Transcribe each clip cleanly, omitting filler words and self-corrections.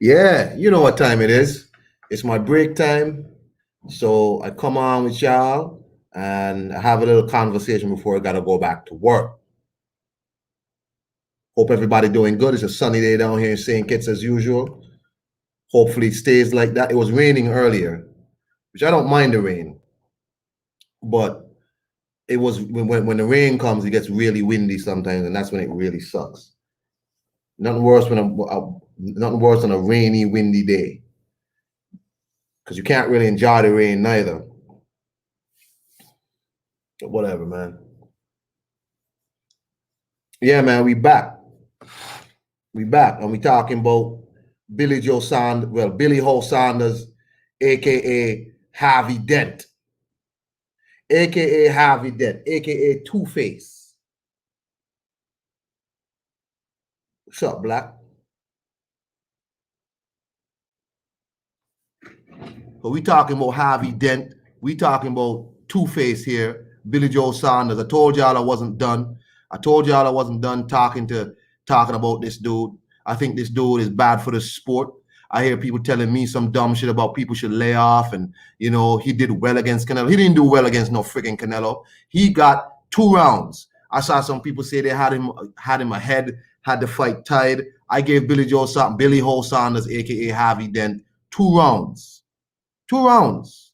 Yeah, you know what time it is. It's my break time. So I come on with y'all and have a little conversation before I gotta go back to work. Hope everybody doing good. It's a sunny day down here in St. Kitts as usual. Hopefully it stays like that. It was raining earlier, which I don't mind the rain, but it was when the rain comes, it gets really windy sometimes, and that's when it really sucks. Nothing worse when nothing worse than a rainy, windy day because you can't really enjoy the rain neither. But whatever, man. Yeah, man, we back. We back, and we talking about Billy Joe Sanders, well, Billy Ho Sanders, aka Harvey Dent, aka Harvey Dent, aka Two Face. What's up, Black? So we talking about Harvey Dent. We talking about Two Face here, Billy Joe Sanders. I told y'all I wasn't done. I told y'all I wasn't done talking about this dude. I think this dude is bad for the sport. I hear people telling me some dumb shit about people should lay off, and he did well against Canelo. He didn't do well against no freaking Canelo. He got 2 rounds. I saw some people say they had him ahead, had the fight tied. I gave Billy Ho Sanders, aka Harvey Dent, 2 rounds. 2 rounds.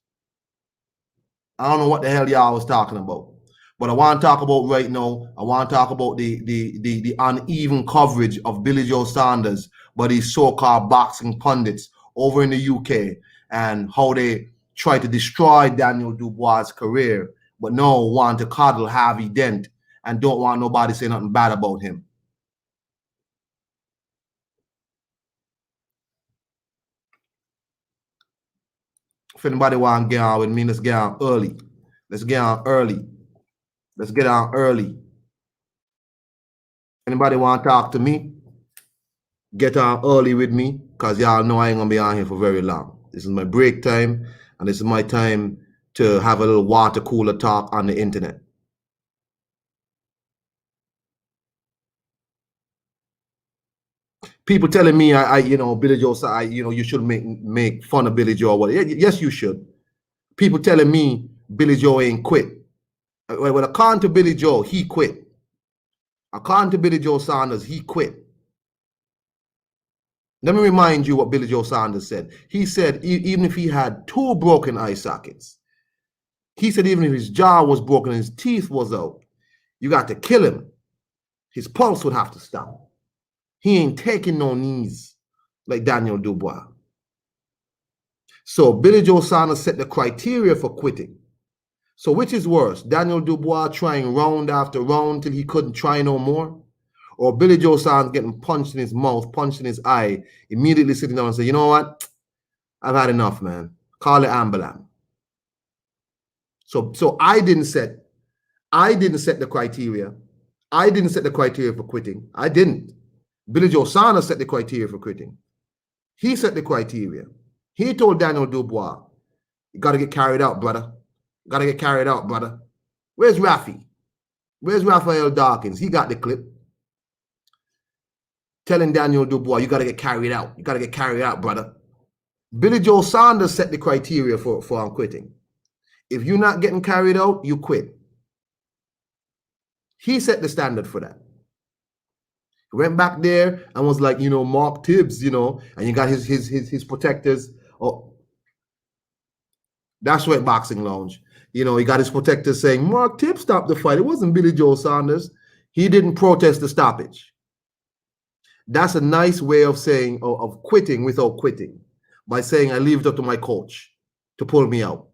I don't know what the hell y'all was talking about. But I want to talk about right now, I want to talk about the uneven coverage of Billy Joe Sanders by these so-called boxing pundits over in the UK and how they try to destroy Daniel Dubois' career, but no want to coddle Harvey Dent and don't want nobody to say nothing bad about him. If anybody want to get on with me, let's get on early. Let's get on early. Let's get on early. Anybody want to talk to me? Get on early with me, because y'all know I ain't gonna be on here for very long. This is my break time, and this is my time to have a little water cooler talk on the internet. People telling me Billy Joe, you should make fun of Billy Joe or whatever. Yes, you should. People telling me Billy Joe ain't quit. Well, according to Billy Joe, he quit. According to Billy Joe Sanders, he quit. Let me remind you what Billy Joe Sanders said. He said even if he had 2 broken eye sockets, he said even if his jaw was broken and his teeth was out, you got to kill him. His pulse would have to stop. He ain't taking no knees like Daniel Dubois. So Billy Joe Sanders set the criteria for quitting. So which is worse, Daniel Dubois trying round after round till he couldn't try no more? Or Billy Joe Sanders getting punched in his mouth, punched in his eye, immediately sitting down and say, you know what? I've had enough, man. Call the ambulance. So I didn't set the criteria. I didn't set the criteria for quitting. I didn't. Billy Joe Sanders set the criteria for quitting. He set the criteria. He told Daniel Dubois, you got to get carried out, brother. Got to get carried out, brother. Where's Rafi? Where's Raphael Dawkins? He got the clip. Telling Daniel Dubois, you got to get carried out. You got to get carried out, brother. Billy Joe Sanders set the criteria for quitting. If you're not getting carried out, you quit. He set the standard for that. He went back there and was like, Mark Tibbs, and you got his protectors. Oh, that's Sweat Boxing Lounge. He got his protectors saying, Mark Tibbs stopped the fight. It wasn't Billy Joe Sanders. He didn't protest the stoppage. That's a nice way of saying, of quitting without quitting, by saying I leave it up to my coach to pull me out.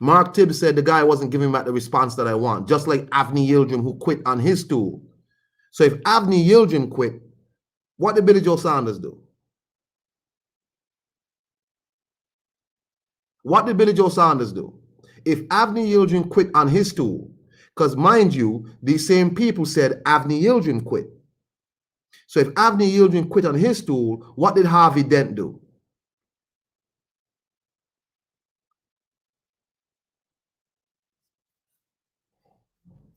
Mark Tibbs said the guy wasn't giving back the response that I want, just like Avni Yildirim, who quit on his stool. So if Avni Yildirim quit, what did Billy Joe Sanders do? What did Billy Joe Sanders do? If Avni Yildirim quit on his stool, because mind you, these same people said Avni Yildirim quit. So if Avni Yildirim quit on his stool, what did Harvey Dent do?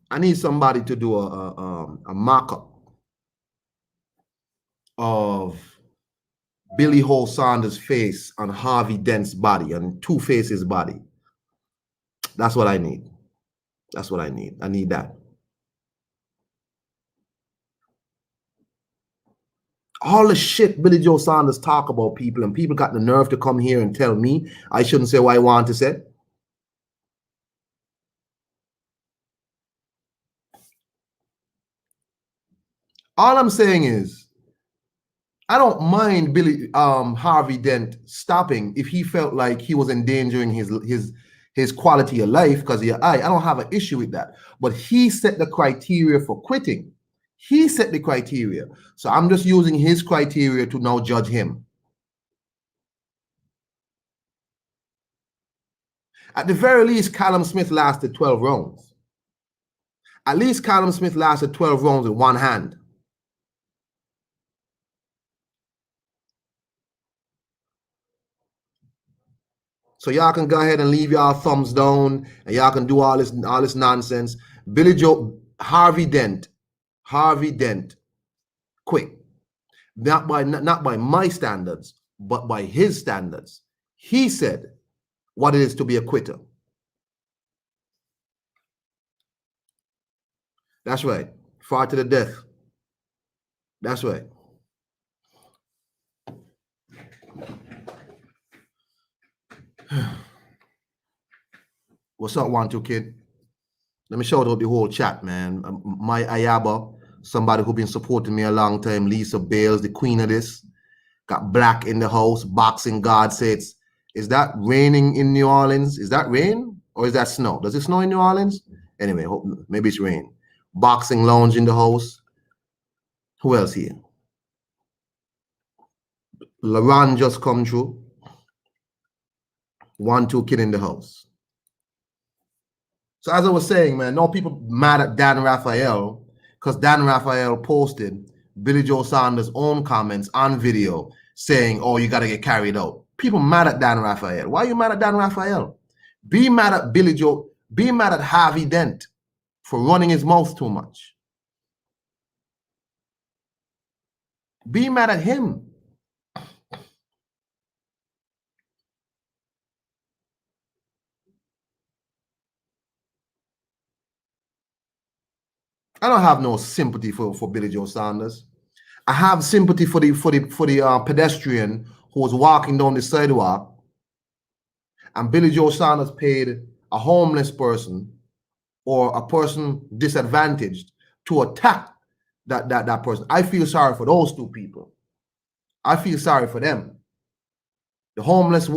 I need somebody to do a mock-up. of Billy Joe Saunders' face on Harvey Dent's body, on Two-Face's body. That's what I need. That's what I need. I need that. All the shit Billy Joe Saunders talk about people, and people got the nerve to come here and tell me I shouldn't say what I want to say. All I'm saying is, I don't mind Harvey Dent stopping if he felt like he was endangering his quality of life because I don't have an issue with that. But he set the criteria for quitting. He set the criteria. So I'm just using his criteria to now judge him. At the very least, Callum Smith lasted 12 rounds. At least Callum Smith lasted 12 rounds with one hand. So y'all can go ahead and leave y'all thumbs down, and y'all can do all this nonsense. Harvey Dent quit. Not by my standards, but by his standards. He said what it is to be a quitter. That's right. Fought to the death. That's right. What's up, 1-2 kid? Let me shout out the whole chat, man. My Ayaba, somebody who been supporting me a long time. Lisa Bales, the queen of this. Got Black in the house. Boxing God says, is that raining in New Orleans? Is that rain or is that snow? Does it snow in New Orleans? Anyway, maybe it's rain. Boxing Lounge in the house. Who else here? LaRon just come through. 1-2 kid in the house. So as I was saying, man, no people mad at Dan Raphael because Dan Raphael posted Billy Joe Saunders' own comments on video saying, oh, you got to get carried out. People mad at Dan Raphael. Why are you mad at Dan Raphael? Be mad at Billy Joe. Be mad at Harvey Dent for running his mouth too much. Be mad at him. I don't have no sympathy for Billy Joe Saunders. I have sympathy for the pedestrian who was walking down the sidewalk, and Billy Joe Saunders paid a homeless person or a person disadvantaged to attack that person. I feel sorry for those two people. I feel sorry for them, the homeless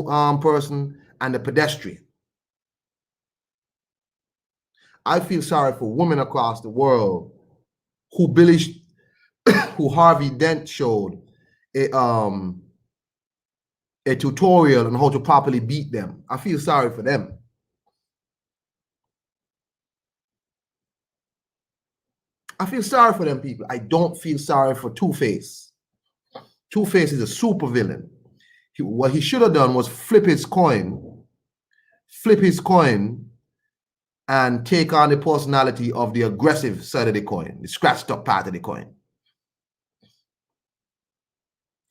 person and the pedestrian. I feel sorry for women across the world who Harvey Dent showed a tutorial on how to properly beat them. I feel sorry for them. I feel sorry for them people. I don't feel sorry for Two-Face. Two-Face is a super villain. What he should have done was flip his coin and take on the personality of the aggressive side of the coin, the scratched up part of the coin.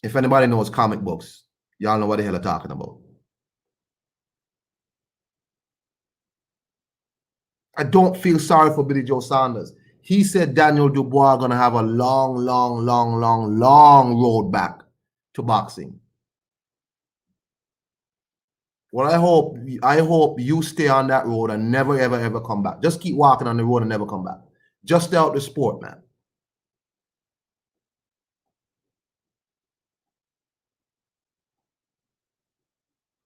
If anybody knows comic books, y'all know what the hell I'm talking about. I don't feel sorry for Billy Joe Saunders. He said Daniel Dubois gonna have a long road back to boxing. Well, I hope you stay on that road and never, ever come back. Just keep walking on the road and never come back. Just stay out the sport, man.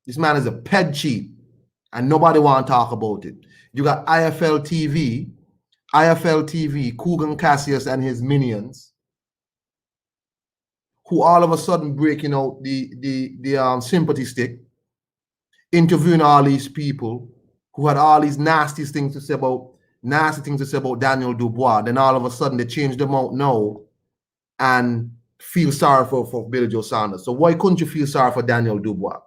This man is a ped cheat, and nobody want to talk about it. You got IFL TV, Kugan Cassius and his minions, who all of a sudden breaking out the sympathy stick, interviewing all these people who had all these nasty things to say about Daniel Dubois. Then all of a sudden they change them out now and feel sorry for Billy Joe Saunders. So why couldn't you feel sorry for Daniel Dubois?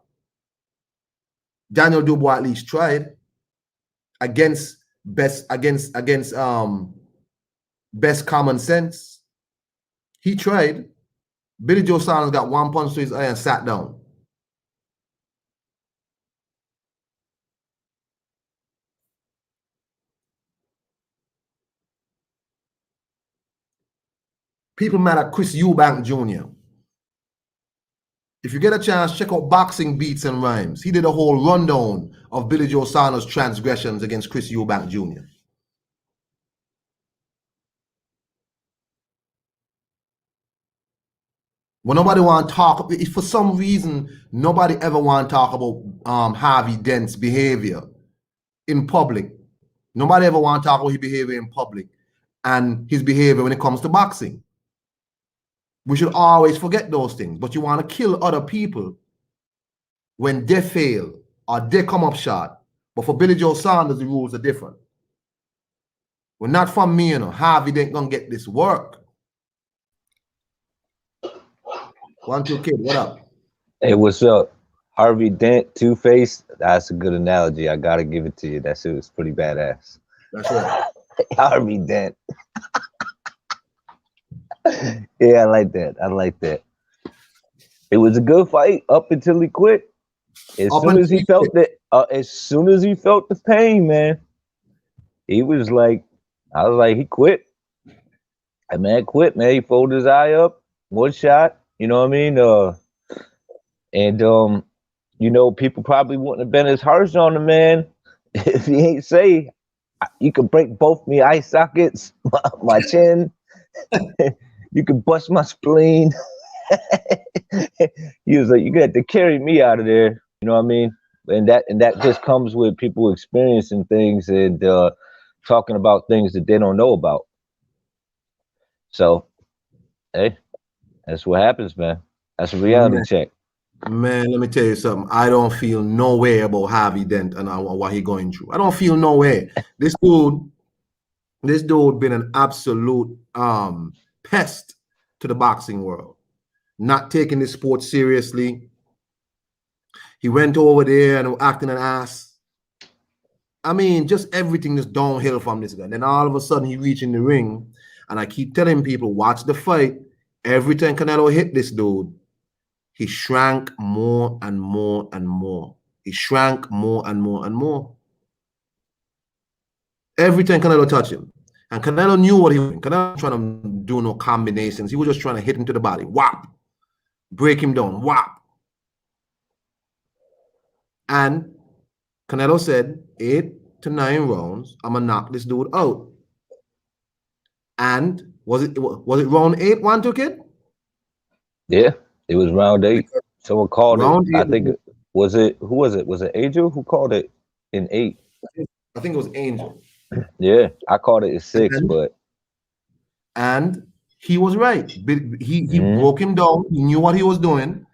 Daniel Dubois at least tried against best common sense. He tried. Billy Joe Saunders got one punch to his eye and sat down. People mad at Chris Eubank Jr. If you get a chance, check out Boxing Beats and Rhymes. He did a whole rundown of Billy Joe Saunders' transgressions against Chris Eubank Jr. Well, nobody want to talk, if for some reason, nobody ever want to talk about Harvey Dent's behavior in public. Nobody ever want to talk about his behavior in public and his behavior when it comes to boxing. We should always forget those things. But you want to kill other people when they fail or they come up short. But for Billy Joe Saunders, the rules are different. Well, not from me, you know. Harvey ain't gonna get this work. 1, 2 kid, what up? Hey, what's up? Harvey Dent, Two-Face. That's a good analogy. I gotta give it to you. That shit was pretty badass. That's right. Harvey Dent. Yeah, I like that. I like that. It was a good fight up until he quit. As soon as he felt the pain, man, he was like, I was like, he quit. That man quit, man. He folded his eye up, one shot. You know what I mean? You know, people probably wouldn't have been as harsh on the man if he ain't say, you could break both me eye sockets, my chin. You could bust my spleen. He was like, you got to carry me out of there. You know what I mean? And that just comes with people experiencing things and talking about things that they don't know about. So, hey, that's what happens, man. That's a reality check. Man, let me tell you something. I don't feel no way about Harvey Dent and what he going through. I don't feel no way. This dude been an absolute pest to the boxing world. Not taking this sport seriously. He went over there and acting an ass. I mean, just everything just downhill from this guy. Then all of a sudden he reached in the ring, and I keep telling people, watch the fight. Every time Canelo hit this dude, he shrank more and more and more. He shrank more and more and more. Every time Canelo touched him. And Canelo knew what he was doing. Canelo wasn't trying to do no combinations. He was just trying to hit him to the body. Whap. Break him down. Whap. And Canelo said, 8 to 9 rounds, I'm going to knock this dude out. And was it round 8, 1, 2 kid? Yeah, it was round 8. Someone called round it. I think who was it? Was it Angel who called it in 8? I think it was Angel. Yeah, I called it in 6, and he was right. He broke him down. He knew what he was doing.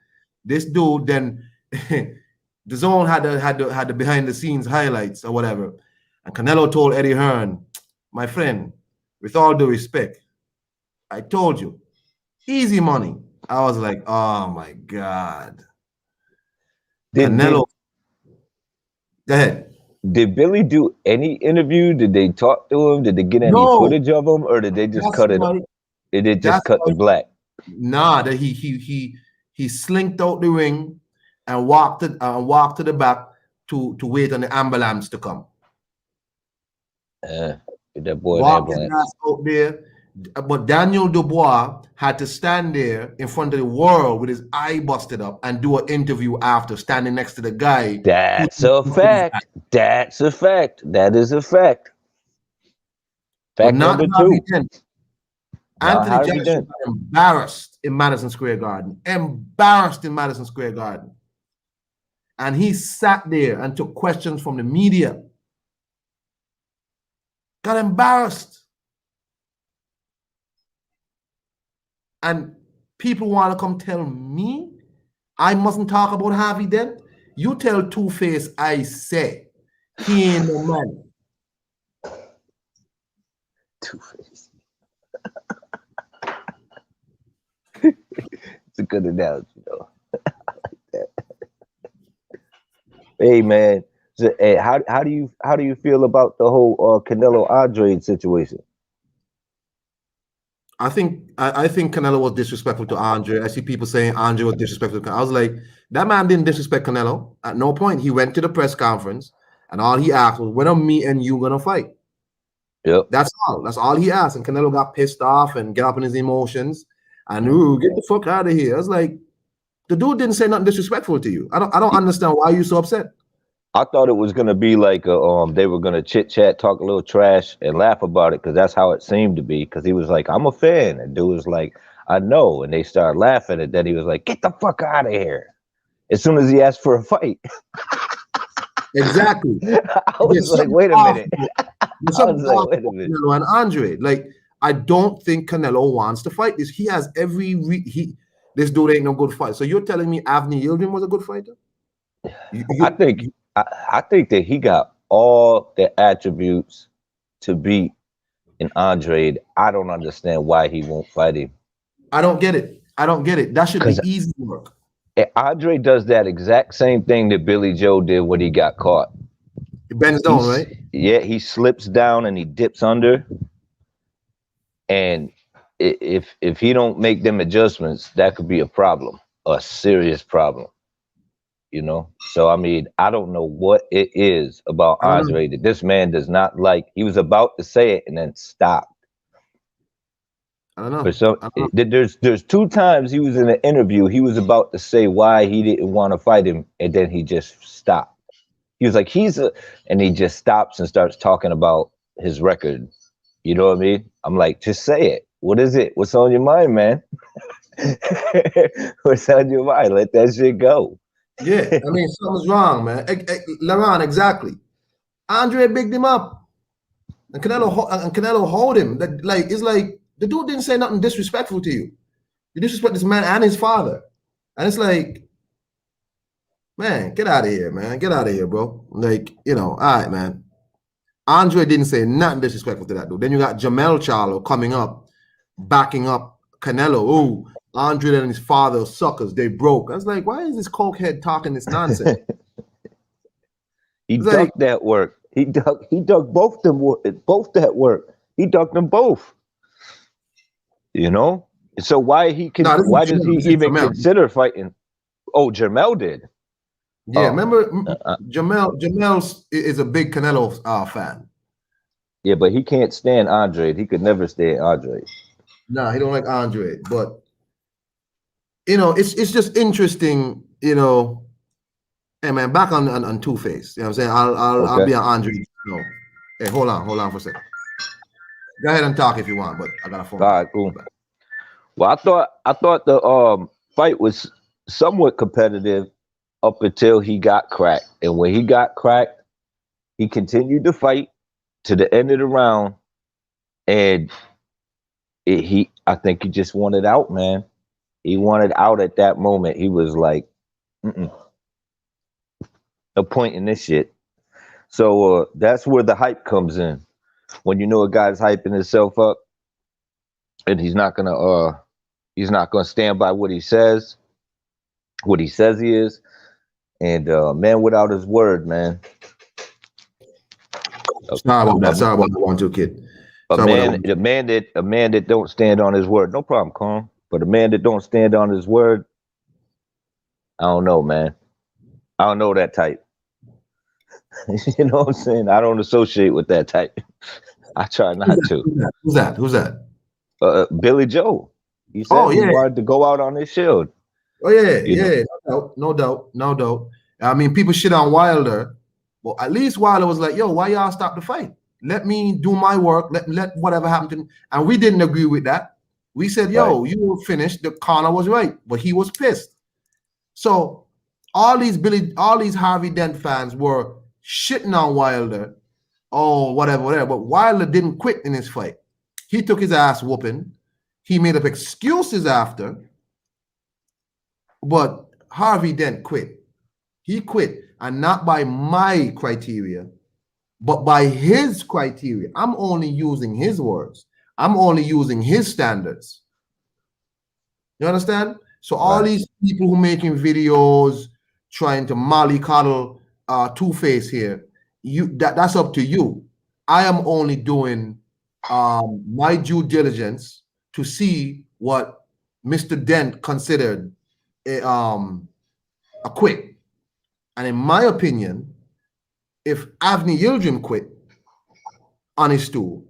This dude then the zone had the behind the scenes highlights or whatever. And Canelo told Eddie Hearn, my friend, with all due respect, I told you, easy money. I was like, oh my God. Canelo. Go ahead. Did Billy do any interview? Did they talk to him? Did they get any footage of him, or did they just cut it? Did they just cut the black? Nah, that he slinked out the ring and walked to the back to wait on the ambulance to come. That boy walked his ass out there. But Daniel Dubois had to stand there in front of the world with his eye busted up and do an interview after, standing next to the guy. That's a fact. That's a fact. That is a fact. Fact number 2. Anthony Joshua got embarrassed in Madison Square Garden. Embarrassed in Madison Square Garden. And he sat there and took questions from the media. Got embarrassed. And people want to come tell me I mustn't talk about Harvey Dent. You tell Two-Face I say he ain't no man. Two-Face. It's a good analogy, though. Hey, man. So, hey, how do you feel about the whole Canelo Andre situation? I think Canelo was disrespectful to Andre. I see people saying Andre was disrespectful to Canelo. I was like, that man didn't disrespect Canelo. At no point. He went to the press conference and all he asked was, when are me and you gonna fight? Yep. That's all. That's all he asked. And Canelo got pissed off and got up in his emotions. And ooh, get the fuck out of here. I was like, the dude didn't say nothing disrespectful to you. I don't understand why you're so upset. I thought it was gonna be like they were gonna chit chat, talk a little trash, and laugh about it because that's how it seemed to be. Because he was like, "I'm a fan," and dude was like, "I know," and they started laughing, and then he was like, "Get the fuck out of here!" As soon as he asked for a fight, Exactly. I was like, "Wait a minute!" I was like, "Wait a minute!" Canelo and Andre, like, I don't think Canelo wants to fight this. He has this dude ain't no good fighter. So you're telling me Avni Yildirim was a good fighter? I think that he got all the attributes to beat an Andre. I don't understand why he won't fight him. I don't get it. That should be easy work. Andre does that exact same thing that Billy Joe did when he got caught. He bends down, right? Yeah, he slips down and he dips under. And if he don't make them adjustments, that could be a problem, a serious problem. You know, so I mean, I don't know what it is about Andre that this man does not like. He was about to say it and then stopped. I don't know. So there's 2 times he was in an interview. He was about to say why he didn't want to fight him, and then he just stopped. He was like, and he just stops and starts talking about his record. You know what I mean? I'm like, just say it. What is it? What's on your mind, man? What's on your mind? Let that shit go. Yeah, I mean, something's wrong, man. Laron, exactly. Andre bigged him up, and Canelo hold him. Like, it's like the dude didn't say nothing disrespectful to you. You disrespect this man and his father, and it's like, man, get out of here, man. Get out of here, bro. Like, all right, man. Andre didn't say nothing disrespectful to that dude. Then you got Jamel Charlo coming up, backing up Canelo. Oh, Andre and his father are suckers. They broke. I was like, why is this cokehead talking this nonsense? He ducked that work. He ducked both that work. He ducked them both. You know? So why does he even consider fighting? Oh, Jamel did. Yeah, remember Jamel is a big Canelo fan. Yeah, but he can't stand Andre. He could never stand Andre. No, he don't like Andre. But it's just interesting, Hey man, back on Two-Face. You know what I'm saying? I'll be on Andre. No. Hey, hold on for a second. Go ahead and talk if you want, but I got a phone. All right, cool. Well, I thought the fight was somewhat competitive up until he got cracked. And when he got cracked, he continued to fight to the end of the round. And I think he just wanted out, man. He wanted out at that moment. He was like, no point in this shit. So that's where the hype comes in. When you know a guy's hyping himself up and he's not gonna stand by what he says he is. And man without his word, man. Sorry about that 1-2 kid. A man that don't stand on his word. No problem, Con. But a man that don't stand on his word, I don't know, man. I don't know that type. You know what I'm saying? I don't associate with that type. I try not to. Who's that? Billy Joe. He said he wanted to go out on his shield. Oh yeah. No doubt. I mean, people shit on Wilder, but at least Wilder was like, "Yo, why y'all stop the fight? Let me do my work. Let whatever happen to me." And we didn't agree with that. We said, "Yo, you were finished." The Connor was right, but he was pissed. So all these Harvey Dent fans were shitting on Wilder. Oh, whatever. But Wilder didn't quit in his fight. He took his ass whooping. He made up excuses after. But Harvey Dent quit. He quit, and not by my criteria, but by his criteria. I'm only using his words. I'm only using his standards. You understand? So all these people who making videos trying to mollycoddle Two-Face here, that's up to you. I am only doing my due diligence to see what Mr. Dent considered a quit. And in my opinion, if Avni Yildirim quit on his stool,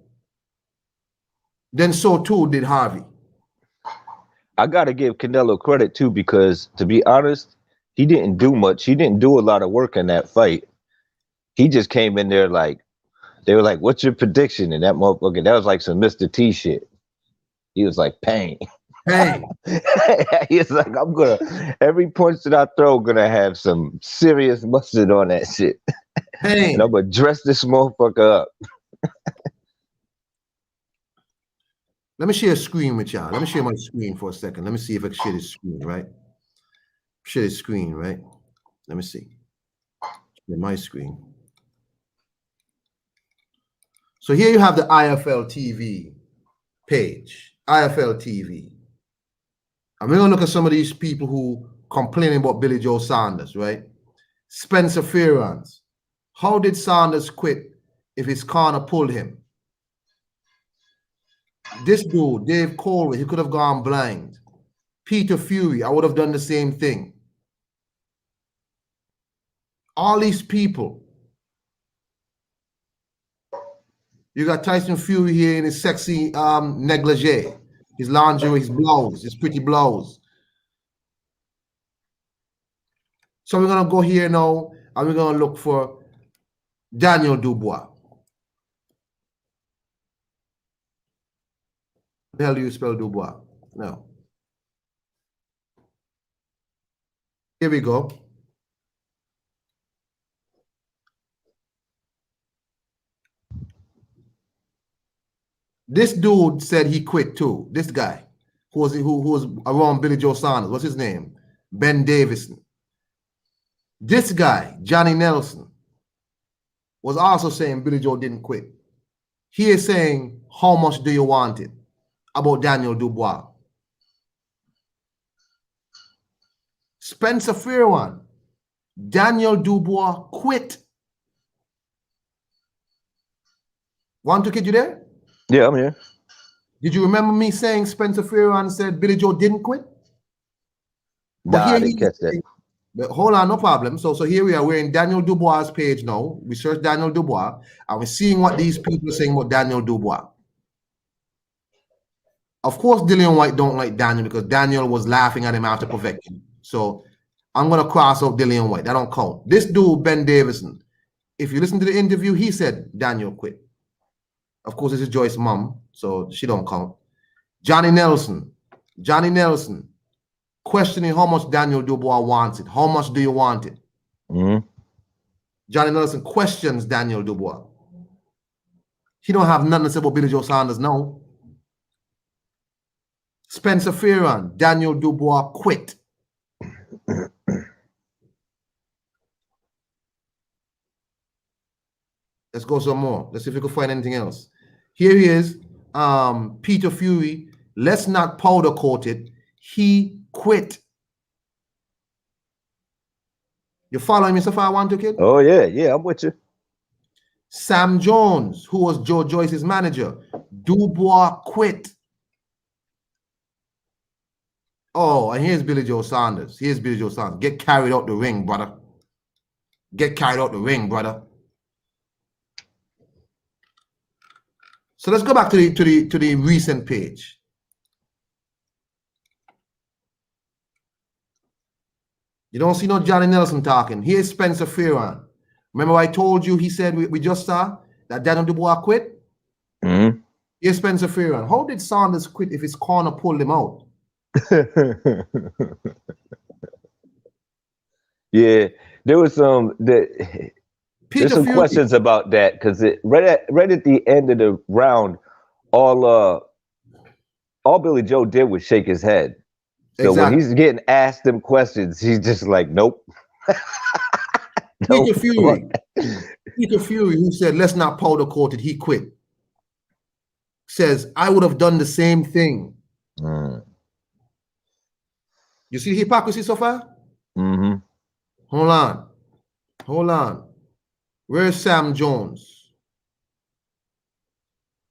then so too did Harvey. I gotta give Canelo credit too, because to be honest, he didn't do much. He didn't do a lot of work in that fight. He just came in there like, they were like, "What's your prediction?" And that motherfucker, that was like some Mr. T shit. He was like, "Pain." Pain. He's like, "I'm gonna, every punch that I throw, gonna have some serious mustard on that shit." Pain. And I'm gonna dress this motherfucker up. Let me share a screen with y'all. Let me share my screen for a second. Let me see if I can share this screen, right? Share this screen, right? Let me see. Share my screen. So here you have the IFL TV page. IFL TV. And we're gonna look at some of these people who complaining about Billy Joe Saunders, right? Spencer Fearon. How did Saunders quit if his corner pulled him? This dude, Dave Colway, he could have gone blind. Peter Fury, I would have done the same thing. All these people. You got Tyson Fury here in his sexy negligee, his lingerie, his blouse, his pretty blouse. So we're gonna go here now and we're gonna look for Daniel Dubois. What the hell do you spell Dubois? No. Here we go. This dude said he quit too. This guy who was around Billy Joe Saunders. What's his name? Ben Davison. This guy, Johnny Nelson, was also saying Billy Joe didn't quit. He is saying, how much do you want it? About Daniel Dubois. Spencer Fearon. Daniel Dubois quit. Want to kid you there? Yeah, I'm here. Did you remember me saying Spencer Fearon said Billy Joe didn't quit? Nah, I didn't catch that. But hold on, no problem. So here we are. We're in Daniel Dubois' page now. We search Daniel Dubois, and we're seeing what these people are saying about Daniel Dubois. Of course, Dillian White don't like Daniel because Daniel was laughing at him after perfecting. So I'm gonna cross out Dillian White. That don't count. This dude, Ben Davison, if you listen to the interview, he said Daniel quit. Of course, this is Joyce's mom, so she don't count. Johnny Nelson, questioning how much Daniel Dubois wants it. How much do you want it? Mm-hmm. Johnny Nelson questions Daniel Dubois. He don't have nothing to say about Billy Joe Saunders now. Spencer Fearon, Daniel Dubois quit. Let's go some more. Let's see if we can find anything else. Here he is, Peter Fury. Let's not powder coat it. He quit. You following me so far, one to kid? Oh yeah, I'm with you. Sam Jones, who was Joe Joyce's manager. Dubois quit. Oh, and here's Billy Joe Saunders. Get carried out the ring, brother. Get carried out the ring, brother. So let's go back to the recent page. You don't see no Johnny Nelson talking. Here's Spencer Fearon. Remember I told you he said we just saw that Daniel Dubois quit? Mm-hmm. Here's Spencer Fearon. How did Saunders quit if his corner pulled him out? Yeah, there was there's some questions about that because right at the end of the round, all Billy Joe did was shake his head. So when he's getting asked them questions, he's just like, nope. Peter Fury, who said, let's not powder coat it, he quit. Says, I would have done the same thing. Mm. You see the hypocrisy so far? Mm-hmm. Hold on. Where's Sam Jones?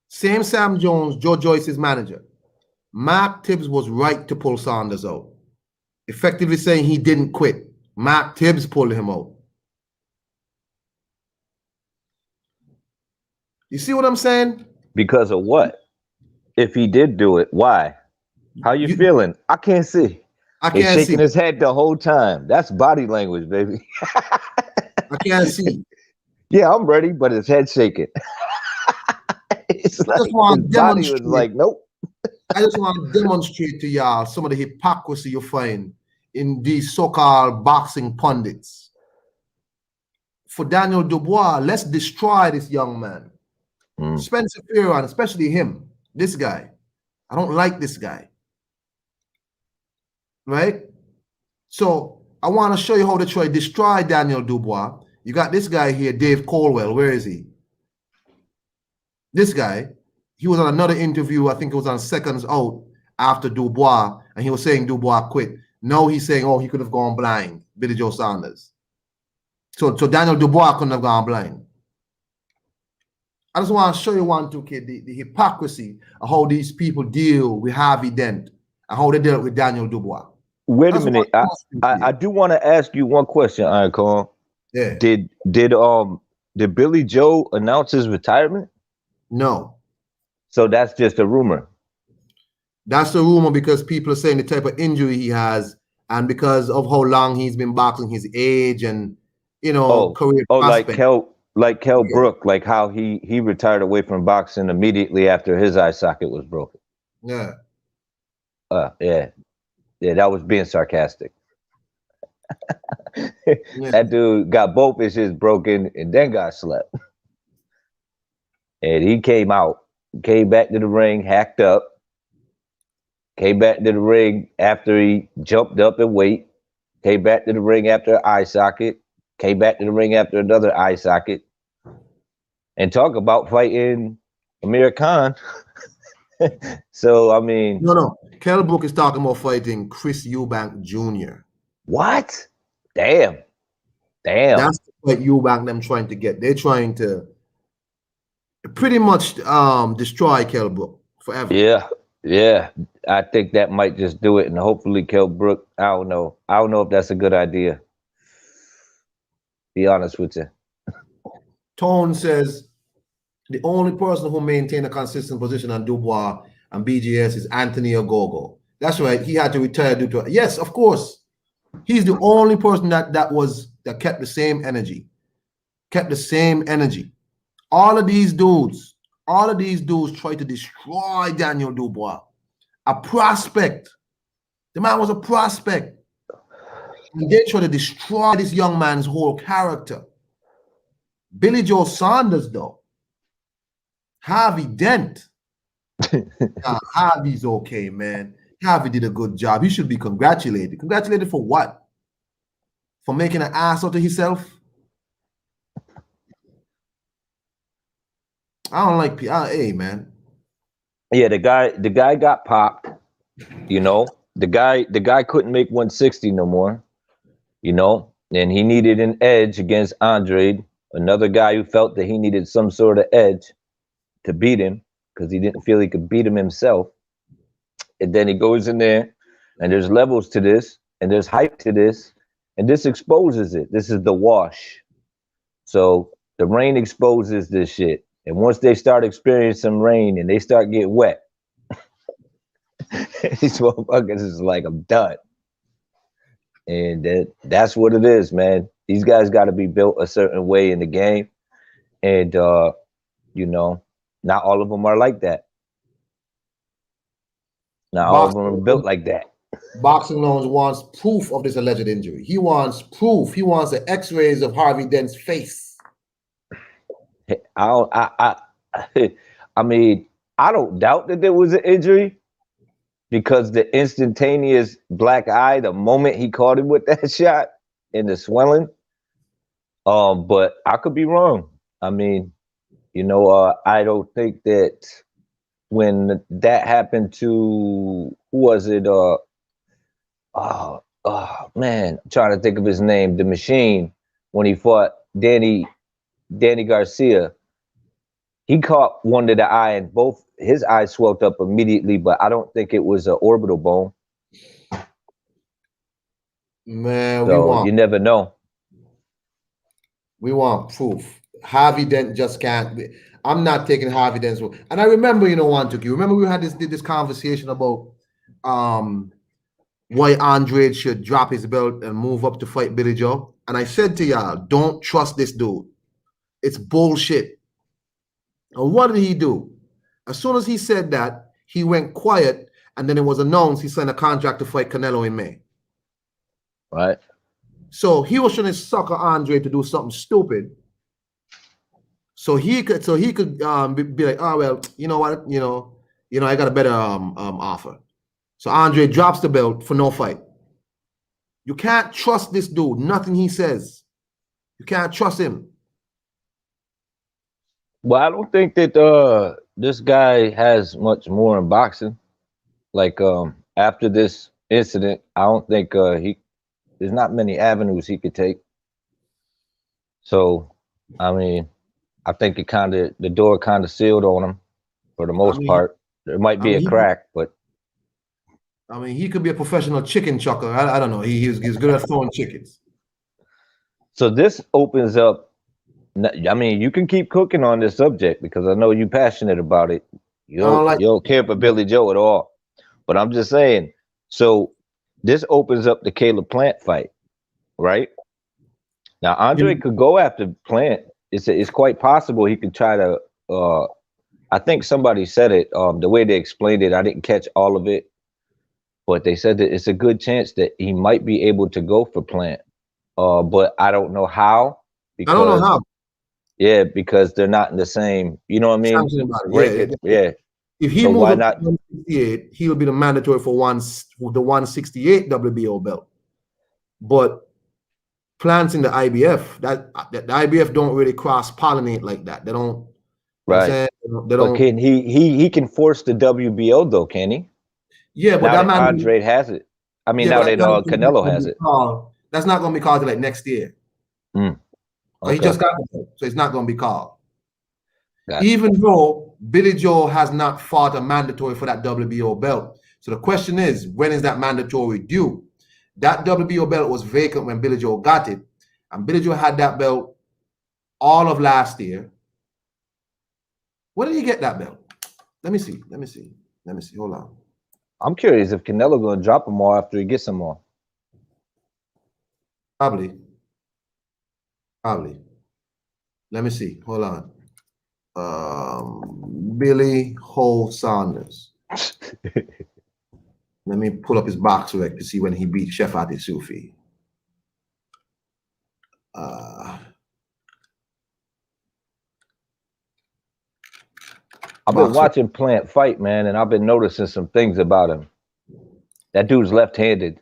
Same Sam Jones, Joe Joyce's manager. Mark Tibbs was right to pull Saunders out. Effectively saying he didn't quit. Mark Tibbs pulled him out. You see what I'm saying? Because of what? If he did do it, why? How you feeling? I can't see. I He's can't shaking see. his head the whole time. That's body language, baby. I can't see. Yeah, I'm ready, but his head shaking. It's I like just want his to body was demonstrate. like, nope. I just want to demonstrate to y'all some of the hypocrisy you find in these so-called boxing pundits. For Daniel Dubois, let's destroy this young man. Spencer Fearon, especially him, this guy. I don't like this guy. Right? So I want to show you how to try to destroy Daniel Dubois. You got this guy here, Dave Colwell. Where is he? This guy, he was on another interview. I think it was on Seconds Out after Dubois, and he was saying Dubois quit. No, he's saying, oh, he could have gone blind, Billy Joe Saunders. So Daniel Dubois couldn't have gone blind. I just want to show you one, two, kid, the hypocrisy of how these people deal with Harvey Dent and how they dealt with Daniel Dubois. Wait a minute. I do want to ask you one question, Iron Corn. Yeah. Did Billy Joe announce his retirement? No. So that's just a rumor. That's the rumor because people are saying the type of injury he has, and because of how long he's been boxing, his age, and career prospect. like Kell Brook, like how he retired away from boxing immediately after his eye socket was broken. Yeah. Yeah, that was being sarcastic. Yeah. That dude got both his shits broken and then got slept. And he came back to the ring, hacked up, came back to the ring after he jumped up in weight, came back to the ring after an eye socket, came back to the ring after another eye socket, and talk about fighting Amir Khan. So, I mean... No. Kell Brook is talking about fighting Chris Eubank Jr. What? Damn. That's the fight Eubank them trying to get. They're trying to pretty much destroy Kell Brook forever. Yeah. I think that might just do it, and hopefully Kell Brook, I don't know if that's a good idea. Be honest with you. Tone says the only person who maintained a consistent position on Dubois and BGS is Anthony Ogogo. That's right. He had to retire due to yes, of course. He's the only person that kept the same energy. Kept the same energy. All of these dudes tried to destroy Daniel Dubois. A prospect. The man was a prospect. And they tried to destroy this young man's whole character. Billy Joe Saunders, though. Harvey Dent. Harvey's okay, man. Harvey did a good job. He should be congratulated. Congratulated for what? For making an ass out of himself? I don't like people. Hey, man. Yeah, the guy got popped. The guy couldn't make 160 no more. And he needed an edge against Andre, another guy who felt that he needed some sort of edge to beat him because he didn't feel he could beat him himself. And then he goes in there, and there's levels to this, and there's hype to this, and this exposes it. This is the wash. So the rain exposes this shit. And once they start experiencing some rain and they start getting wet, these motherfuckers is like, I'm done. And that's what it is, man. These guys got to be built a certain way in the game. And, not all of them are like that. Not all of them are built like that. Boxing Lounge wants proof of this alleged injury. He wants proof. He wants the x-rays of Harvey Dent's face. I mean, I don't doubt that there was an injury because the instantaneous black eye, the moment he caught him with that shot and the swelling. But I could be wrong. I mean, I don't think that when that happened to, who was it? Man, I'm trying to think of his name. The Machine, when he fought Danny Garcia. He caught one to the eye, and both his eyes swelled up immediately. But I don't think it was an orbital bone. Man, So you never know. We want proof. Harvey Dent just can't be. I'm not taking Harvey Dent's word. And I remember, you remember we had this conversation about why Andre should drop his belt and move up to fight Billy Joe. And I said to y'all, don't trust this dude. It's bullshit. And what did he do? As soon as he said that, he went quiet, and then it was announced he signed a contract to fight Canelo in May. Right. So he was trying to sucker Andre to do something stupid. So he could be like, oh well, you know what, I got a better offer. So Andre drops the belt for no fight. You can't trust this dude. Nothing he says. You can't trust him. Well, I don't think that this guy has much more in boxing. Like after this incident, I don't think there's not many avenues he could take. So, I mean, I think the door kind of sealed on him for the most part. There might be a crack, but I mean, he could be a professional chicken chucker. I don't know. He's good at throwing chickens. So this opens up. I mean, you can keep cooking on this subject because I know you're passionate about it. You don't care for Billy Joe at all. But I'm just saying. So this opens up the Caleb Plant fight, right? Now Andre could go after Plant. It's quite possible he could try to. I think somebody said it. The way they explained it, I didn't catch all of it, but they said that it's a good chance that he might be able to go for Plant. But I don't know how. I don't know how. Yeah, because they're not in the same. You know what I mean? Yeah. If he moves up to 168, he'll be the mandatory for the 168 WBO belt. But Plants in the IBF, that the IBF don't really cross pollinate like that. They don't. Right. They don't. But can he can force the WBO though? Can he? Yeah, but now that Andre has it. I mean, now that Canelo has it. That's not going to be called like next year. Okay. He just got it, so it's not going to be called. Gotcha. Even though Billy Joe has not fought a mandatory for that WBO belt. So the question is, when is that mandatory due? That WBO belt was vacant when Billy Joe got it. And Billy Joe had that belt all of last year. When did he get that belt? Let me see. Hold on. I'm curious if Canelo going to drop him all after he gets him all. Probably. Let me see. Hold on. Billy Ho Saunders. Let me pull up his box rec to see when he beat Shefat Isufi. I've been watching Plant fight, man, and I've been noticing some things about him. That dude's left-handed,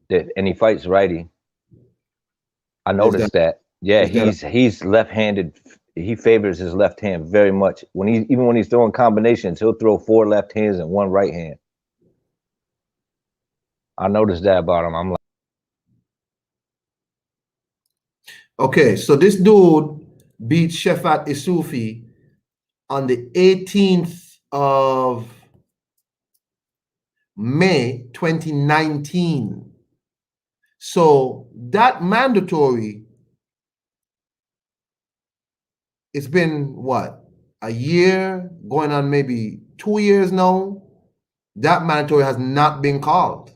and he fights righty. I noticed that. Yeah, he's left-handed. He favors his left hand very much. Even when he's throwing combinations, he'll throw 4 left hands and 1 right hand. I noticed that about him. I'm like, okay, so this dude beat Shefat Isufi on the 18th of May 2019. So that mandatory, it's been what, a year, going on maybe 2 years now. That mandatory has not been called.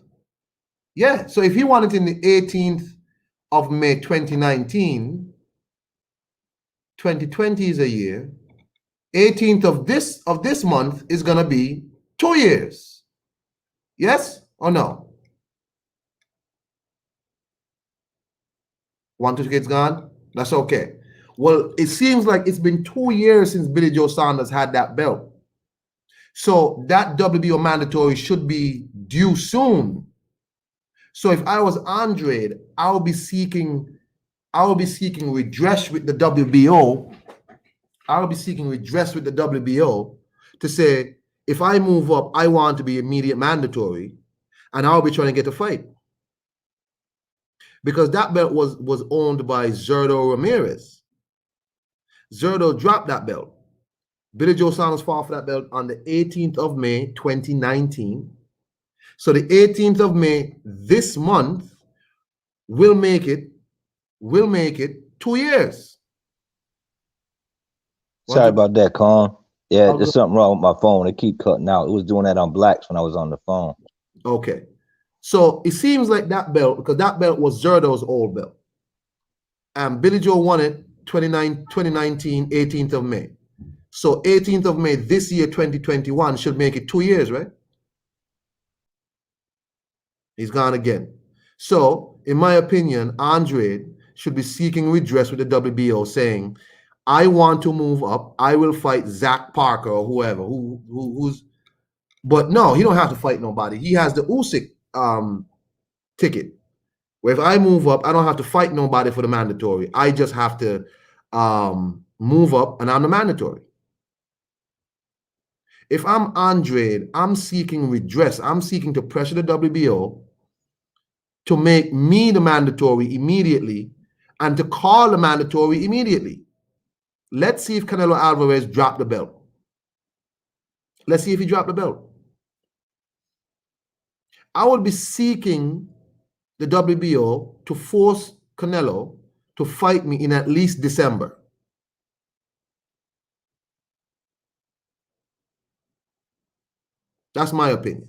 Yeah, so if he won it in the 18th of May 2019, 2020 is a year. 18th of this month is gonna be 2 years. Yes or no? 1 2 gone. That's okay. Well, it seems like it's been 2 years since Billy Joe Saunders had that belt. So that WBO mandatory should be due soon. So if I was Andre, I will be seeking redress with the WBO. I will be seeking redress with the WBO to say, if I move up, I want to be immediate mandatory, and I'll be trying to get a fight. Because that belt was owned by Zurdo Ramirez. Zurdo dropped that belt. Billy Joe Saunders fought for that belt on the 18th of May, 2019. So the 18th of May this month will make it 2 years. Sorry about that, Con. Yeah, I'll there's go- something wrong with my phone. It keep cutting out. It was doing that on Blacks when I was on the phone. Okay. So it seems like that belt, because that belt was Zerdo's old belt. And Billy Joe won it 2019, 18th of May. So 18th of May this year, 2021, should make it 2 years, right? He's gone again. So, in my opinion, Andre should be seeking redress with the WBO, saying, I want to move up. I will fight Zach Parker or whoever, who's. But no, he don't have to fight nobody. He has the Usyk ticket. Where if I move up, I don't have to fight nobody for the mandatory. I just have to move up, and I'm the mandatory. If I'm Andre, I'm seeking redress. I'm seeking to pressure the WBO to make me the mandatory immediately and to call the mandatory immediately. Let's see if Canelo Alvarez dropped the belt. Let's see if he dropped the belt. I would be seeking the WBO to force Canelo to fight me in at least December. That's my opinion.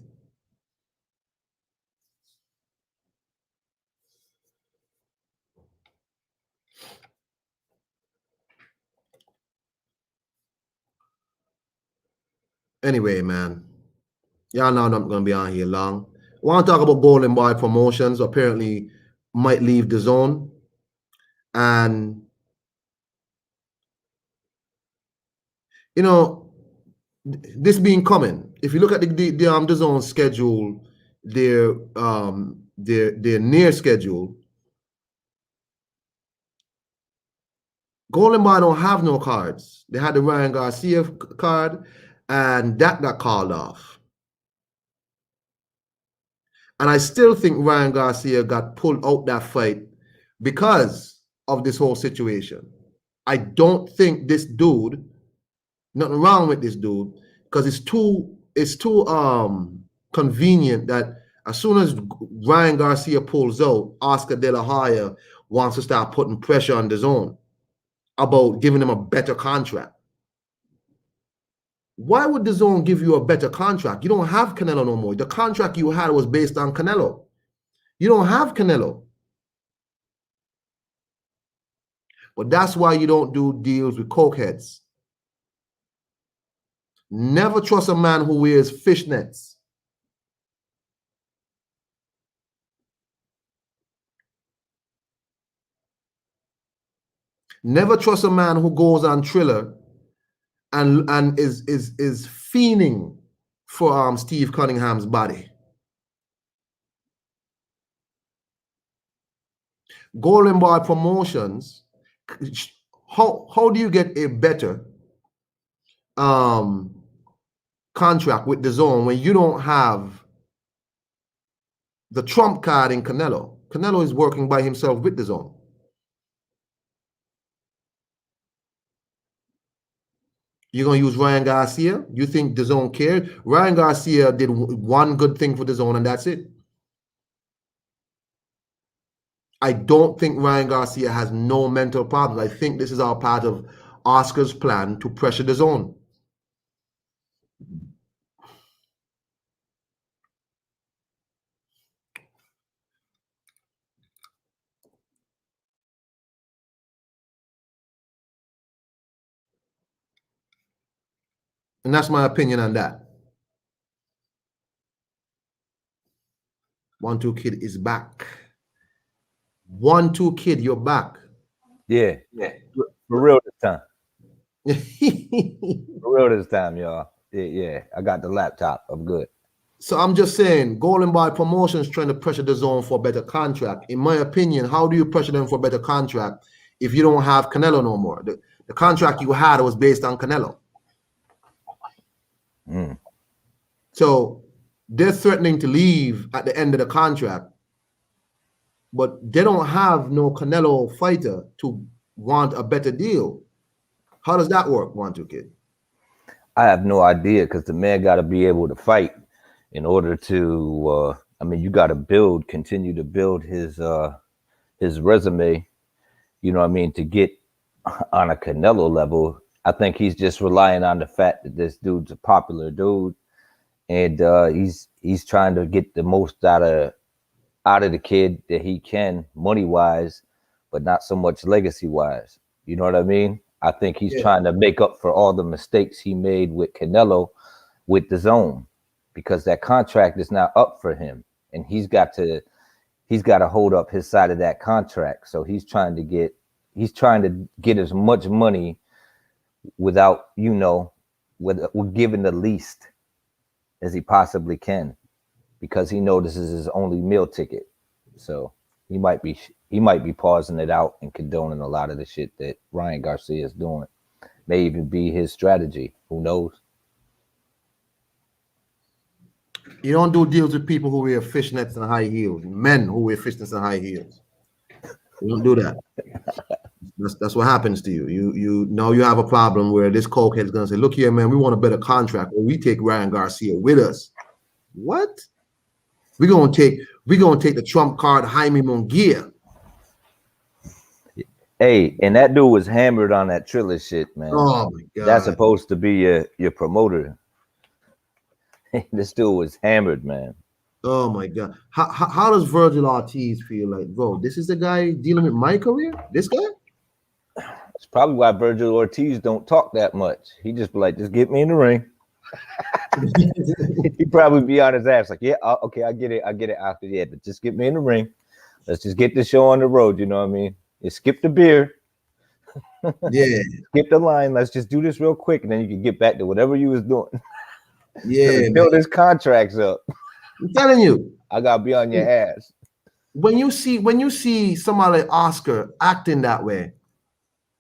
Anyway, man, y'all know I'm not going to be on here long. I want to talk about Golden Boy Promotions. Apparently, might leave the zone. And, you know, this being coming. If you look at the zone schedule, their near schedule, Golden Boy don't have no cards. They had the Ryan Garcia card, and that got called off. And I still think Ryan Garcia got pulled out that fight because of this whole situation. I don't think this dude, nothing wrong with this dude, because it's too convenient that as soon as Ryan Garcia pulls out, Oscar De La Hoya wants to start putting pressure on the zone about giving him a better contract. Why would the zone give you a better contract? You don't have Canelo no more. The contract you had was based on Canelo. You don't have Canelo. But that's why you don't do deals with cokeheads. Never trust a man who wears fishnets. Never trust a man who goes on Triller and is fiending for Steve Cunningham's body. Golden Boy Promotions, how do you get a better contract with the zone when you don't have the trump card in Canelo? Canelo is working by himself with the zone. You're going to use Ryan Garcia? You think the zone cared? Ryan Garcia did one good thing for the zone, and that's it. I don't think Ryan Garcia has no mental problems. I think this is all part of Oscar's plan to pressure the zone. And that's my opinion on that. 1-2 Kid is back. 1-2 Kid, you're back. Yeah. For real this time. For real this time, y'all. Yeah. I got the laptop. I'm good. So I'm just saying, Golden Boy Promotions trying to pressure the zone for a better contract. In my opinion, how do you pressure them for a better contract if you don't have Canelo no more? The contract you had was based on Canelo. So they're threatening to leave at the end of the contract, but they don't have no Canelo fighter to want a better deal. How does that work, 1-2 Kid? I have no idea because the man got to be able to fight in order to. I mean, you got to continue to build his resume. You know what I mean, to get on a Canelo level. I think he's just relying on the fact that this dude's a popular dude, and he's trying to get the most out of the kid that he can, money wise, but not so much legacy wise. You know what I mean? I think he's trying to make up for all the mistakes he made with Canelo with the zone, because that contract is now up for him, and he's got to hold up his side of that contract. So he's trying to get as much money without, with giving the least as he possibly can, because he knows this is his only meal ticket. So he might be pausing it out and condoning a lot of the shit that Ryan Garcia is doing. May even be his strategy. Who knows? You don't do deals with people who wear fishnets and high heels. Men who wear fishnets and high heels. You don't do that. That's what happens to you. You know you have a problem where this cokehead is gonna say, "Look here, man, we want a better contract, or we take Ryan Garcia with us." What? We're gonna take the trump card, Jaime Munguia. Hey, and that dude was hammered on that Triller shit, man. Oh my God. That's supposed to be your promoter. This dude was hammered, man. Oh my God. How does Virgil Ortiz feel like, bro? This is the guy dealing with my career? This guy? It's probably why Virgil Ortiz don't talk that much. He just be like, just get me in the ring. He'd probably be on his ass like, yeah, okay, I get it after that, but just get me in the ring. Let's just get the show on the road. You know what I mean? You skip the beer. Yeah. Skip the line. Let's just do this real quick, and then you can get back to whatever you was doing. Yeah. Build his contracts up. I'm telling you. I gotta be on your ass. When you see somebody like Oscar acting that way,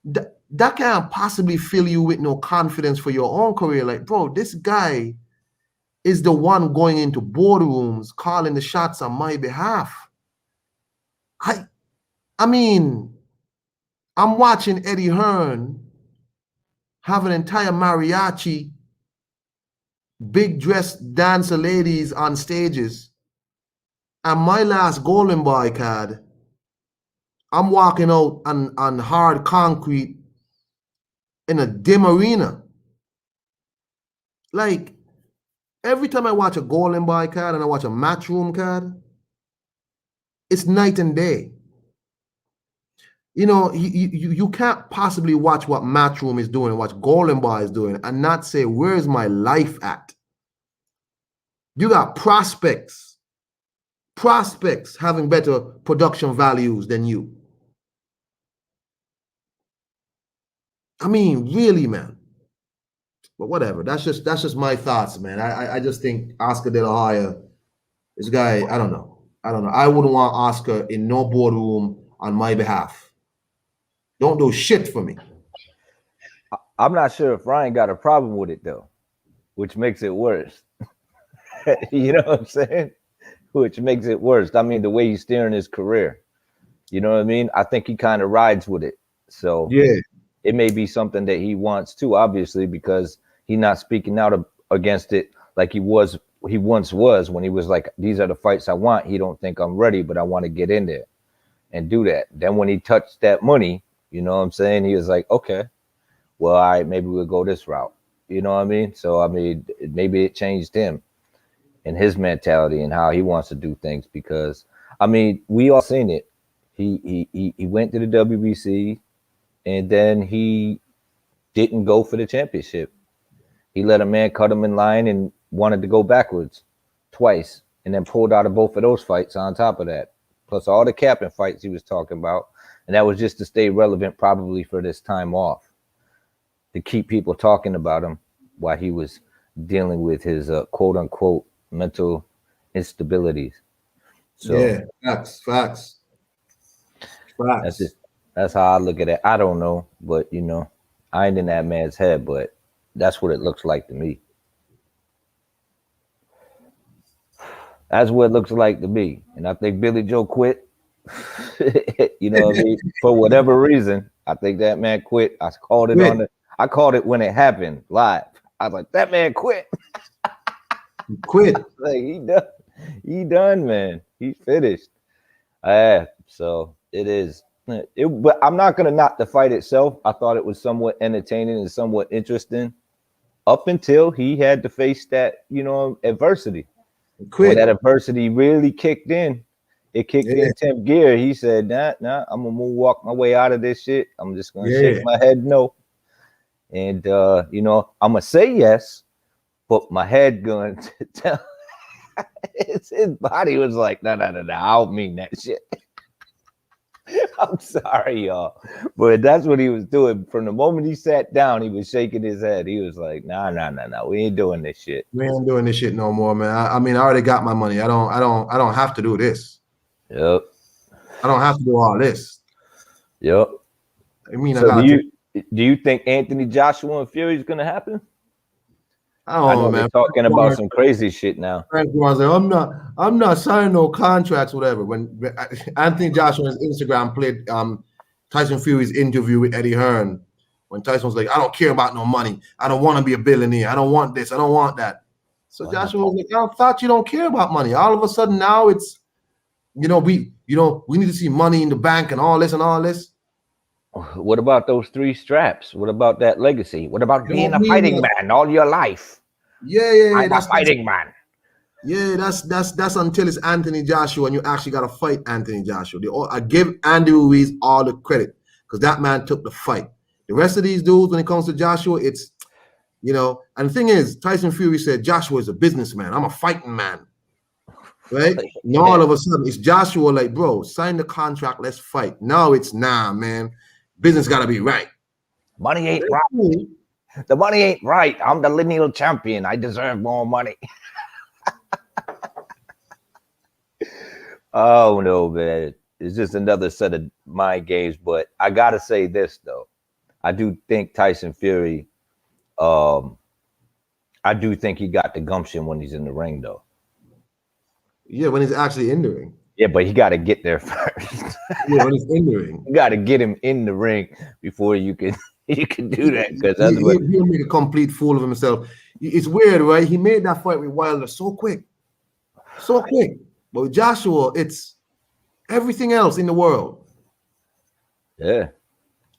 that can't possibly fill you with no confidence for your own career. Like, bro, this guy is the one going into boardrooms calling the shots on my behalf. I mean, I'm watching Eddie Hearn have an entire mariachi, big dress dancer ladies on stages. And my last Golden Boy card, I'm walking out on hard concrete in a dim arena. Like, every time I watch a Golden Boy card and I watch a Matchroom card, it's night and day. You know, you can't possibly watch what Matchroom is doing, what Golden Boy is doing, and not say, where's my life at? You got prospects having better production values than you. I mean, really, man. But whatever. That's just my thoughts, man. I just think Oscar De La Hoya, this guy, I don't know. I wouldn't want Oscar in no boardroom on my behalf. Don't do shit for me. I'm not sure if Ryan got a problem with it though, which makes it worse. You know what I'm saying? Which makes it worse. I mean, the way he's steering his career. You know what I mean? I think he kind of rides with it. So yeah, it may be something that he wants too, obviously, because he's not speaking out against it like he once was when he was like, these are the fights I want. He don't think I'm ready, but I want to get in there and do that. Then when he touched that money, you know what I'm saying? He was like, okay, well, all right, maybe we'll go this route. You know what I mean? So, I mean, maybe it changed him and his mentality and how he wants to do things, because, I mean, we all seen it. He went to the WBC and then he didn't go for the championship. He let a man cut him in line and wanted to go backwards twice, and then pulled out of both of those fights on top of that, plus all the capping fights he was talking about. And that was just to stay relevant, probably for this time off, to keep people talking about him while he was dealing with his quote unquote mental instabilities. So yeah, facts. That's how I look at it. I don't know, but you know, I ain't in that man's head, but that's what it looks like to me. That's what it looks like to me. And I think Billy Joe quit. You know what I mean? For whatever reason, I think that man quit. I called it when it happened live. I was like, that man quit. He quit. Like he done, man. He finished. So it is. But I'm not gonna knock the fight itself. I thought it was somewhat entertaining and somewhat interesting, up until he had to face that, adversity. He When quit. that adversity really kicked in, it kicked Yeah. in 10th gear. He said, nah, I'm gonna walk my way out of this shit. I'm just gonna shake Yeah. my head no. And I'm gonna say yes, but my head gonna tell his body was like, no, I don't mean that shit. I'm sorry, y'all. But that's what he was doing. From the moment he sat down, he was shaking his head. He was like, nah, we ain't doing this shit. We ain't doing this shit no more, man. I mean, I already got my money. I don't have to do this. Yep. I don't have to do all this. Yep. I mean, So do you think Anthony Joshua and Fury is gonna happen? I don't know, man. They're talking about some crazy shit now. I'm not signing no contracts, whatever. When Anthony Joshua's Instagram played Tyson Fury's interview with Eddie Hearn, when Tyson was like, I don't care about no money. I don't want to be a billionaire. I don't want this. I don't want that. So Joshua was like, I thought you don't care about money. All of a sudden now it's, we need to see money in the bank and all this and all this. What about those 3 straps? What about that legacy? What about being a fighting man all your life? Yeah. I'm a fighting man. Yeah, that's until it's Anthony Joshua and you actually got to fight Anthony Joshua. I give Andy Ruiz all the credit because that man took the fight. The rest of these dudes, when it comes to Joshua, it's, and the thing is, Tyson Fury said Joshua is a businessman. I'm a fighting man. Right? Now all of a sudden it's Joshua like, bro, sign the contract, let's fight. Now it's man. Business gotta be right. Money ain't right. The money ain't right. I'm the lineal champion. I deserve more money. Oh no, man. It's just another set of mind games. But I gotta say this though. I do think Tyson Fury, I do think he got the gumption when he's in the ring though. Yeah, when he's actually in the ring. Yeah, but he got to get there first. Yeah, when he's in the ring. You got to get him in the ring before you can do that. Because he'll make a complete fool of himself. It's weird, right? He made that fight with Wilder so quick. But with Joshua, it's everything else in the world. Yeah.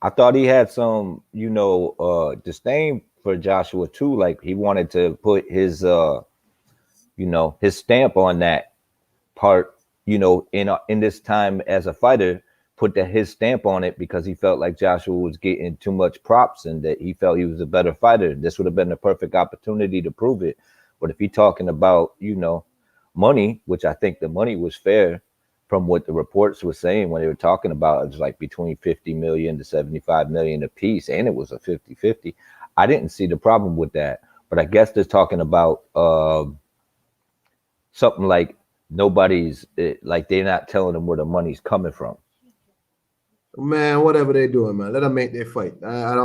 I thought he had some, disdain for Joshua too. Like he wanted to put his his stamp on that part, in this time as a fighter, put his stamp on it because he felt like Joshua was getting too much props and that he felt he was a better fighter. This would have been the perfect opportunity to prove it. But if you're talking about, money, which I think the money was fair from what the reports were saying when they were talking about, it was like between 50 million to 75 million a piece, and it was a 50-50. I didn't see the problem with that. But I guess they're talking about something like like they're not telling them where the money's coming from. Man, whatever they're doing, man, let them make their fight. I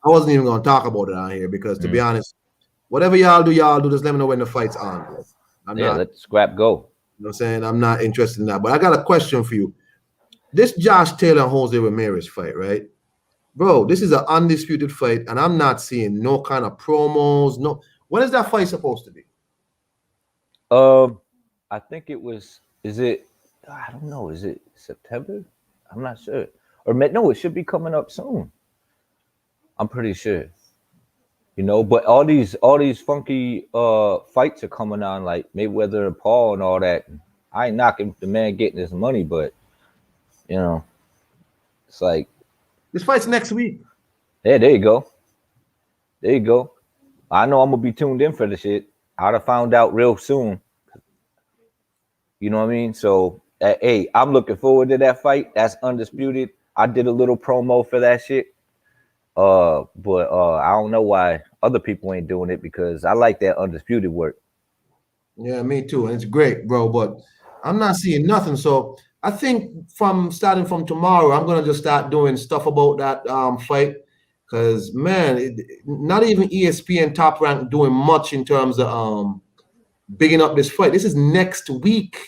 wasn't even gonna talk about it on here because to be honest, whatever y'all do, just let me know when the fight's on. Let the scrap go. You know what I'm saying? I'm not interested in that. But I got a question for you. This Josh Taylor and Jose Ramirez fight, right? Bro, this is an undisputed fight, and I'm not seeing no kind of promos. No, when is that fight supposed to be? I think it was. Is it? I don't know. Is it September? I'm not sure. Or no, it should be coming up soon. I'm pretty sure. But all these funky fights are coming on, like Mayweather and Paul and all that. I ain't knocking the man getting his money, but it's like this fight's next week. Yeah, there you go. I know I'm gonna be tuned in for the shit. I'd have found out real soon. You know what I mean? So, hey, I'm looking forward to that fight. That's undisputed. I did a little promo for that shit. But I don't know why other people ain't doing it because I like that undisputed work. Yeah, me too. And it's great, bro. But I'm not seeing nothing. So I think starting from tomorrow, I'm gonna just start doing stuff about that fight. Because man, not even ESPN Top Rank doing much in terms of bigging up this fight. This is next week.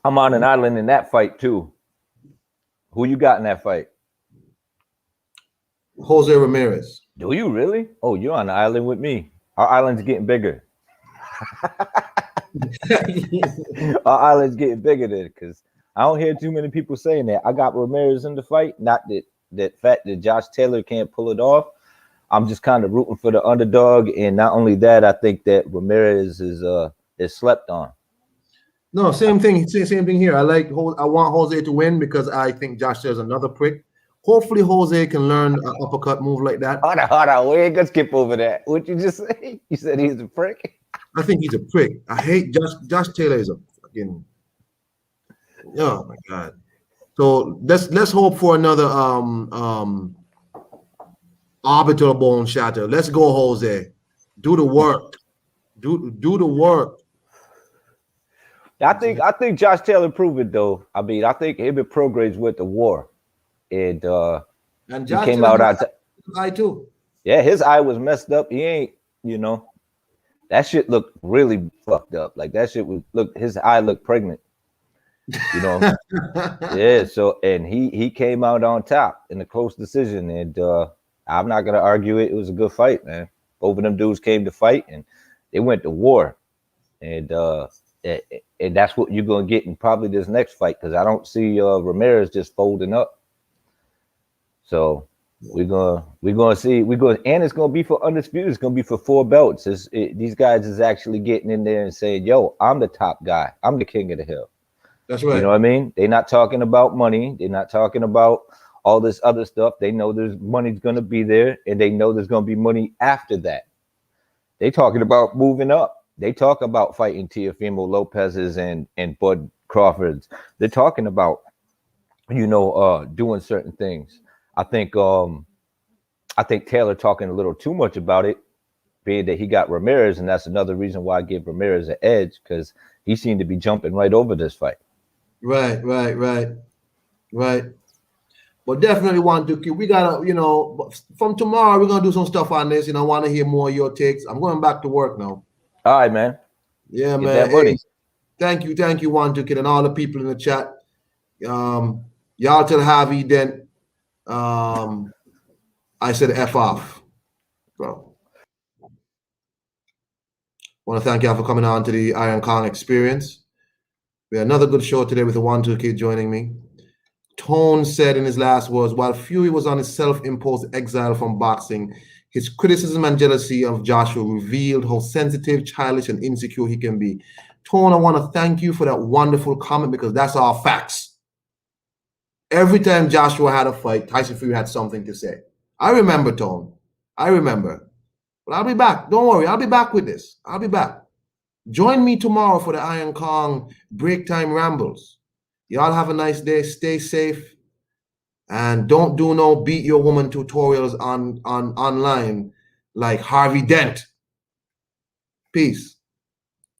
I'm on an island in that fight too. Who you got in that fight? Jose Ramirez. Do you really? Oh, you're on the island with me. Our island's getting bigger. Our island's getting bigger then, because I don't hear too many people saying that. I got Ramirez in the fight. Not that fact that Josh Taylor can't pull it off. I'm just kind of rooting for the underdog, and not only that, I think that Ramirez is slept on. No, same thing. Same thing here. I want Jose to win because I think Josh Taylor's another prick. Hopefully, Jose can learn an uppercut move like that. Hold on. We ain't gonna skip over that. What'd you just say? You said he's a prick? I think he's a prick. I hate Josh Taylor is a fucking. Oh my god. So let's hope for another orbital bone shatter. Let's go, Jose. Do the work. Do the work. I think Josh Taylor proved it though. I mean, I think him and Progrades went to war, and Josh he came Taylor out. I too. Yeah, his eye was messed up. He ain't, that shit looked really fucked up. Like that shit his eye looked pregnant. Yeah. So and he came out on top in a close decision, and I'm not gonna argue it. It was a good fight, man. Both of them dudes came to fight, and they went to war, and that's what you're gonna get in probably this next fight, because I don't see Ramirez just folding up. So we're gonna see, and it's gonna be for undisputed. It's gonna be for 4 belts. These guys is actually getting in there and saying, "Yo, I'm the top guy. I'm the king of the hill." That's right. You know what I mean? They're not talking about money. They're not talking about all this other stuff. They know there's money's gonna be there, and they know there's gonna be money after that. They talking about moving up. They talk about fighting Teofimo Lopez's and Bud Crawford's. They're talking about, doing certain things. I think Taylor talking a little too much about it, being that he got Ramirez, and that's another reason why I give Ramirez an edge, because he seemed to be jumping right over this fight. Right. But definitely want to keep. We gotta, from tomorrow we're gonna do some stuff on this. I want to hear more of your takes. I'm going back to work now. All right, man. Yeah, Get man. that money. Hey, thank you, One Kid, and all the people in the chat. Y'all tell Harvey Dent. I said F off, bro. Want to thank y'all for coming on to the Iron Kong Experience. We had another good show today with the 1-2 Kid joining me. Tone said in his last words, while Fury was on his self-imposed exile from boxing, his criticism and jealousy of Joshua revealed how sensitive, childish, and insecure he can be. Tone, I want to thank you for that wonderful comment, because that's our facts. Every time Joshua had a fight, Tyson Fury had something to say. I remember, Tone. I remember. But I'll be back. Don't worry. I'll be back with this. I'll be back. Join me tomorrow for the Iron Kong break time rambles. Y'all have a nice day. Stay safe. And don't do no beat your woman tutorials on online like Harvey Dent. Peace.